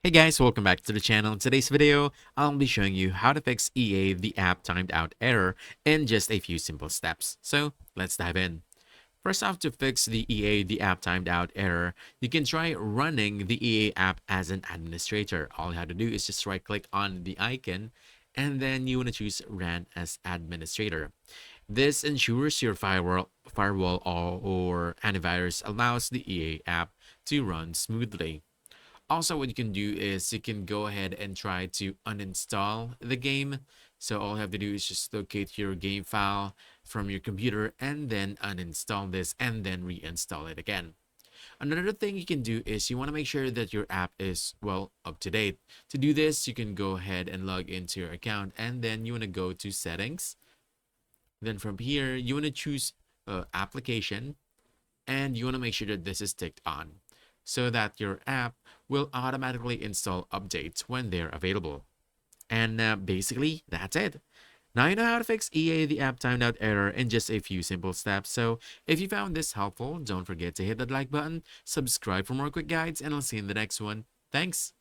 Hey guys, welcome back to the channel. In today's video, I'll be showing you how to fix EA the app timed out error in just a few simple steps. So let's dive in. First off, to fix the EA the app timed out error, you can try running the EA app as an administrator. All you have to do is just right click on the icon and then you want to choose run as administrator. This ensures your firewall or antivirus allows the EA app to run smoothly. Also, what you can do is you can go ahead and try to uninstall the game. So all you have to do is just locate your game file from your computer and then uninstall this and then reinstall it again. Another thing you can do is you want to make sure that your app is well up to date. To do this, you can go ahead and log into your account and then you want to go to settings. Then from here, you want to choose application and you want to make sure that this is ticked on so that your app will automatically install updates when they're available. And basically, that's it. Now you know how to fix EA the app timed out error in just a few simple steps. So if you found this helpful, don't forget to hit that like button, subscribe for more quick guides, and I'll see you in the next one. Thanks.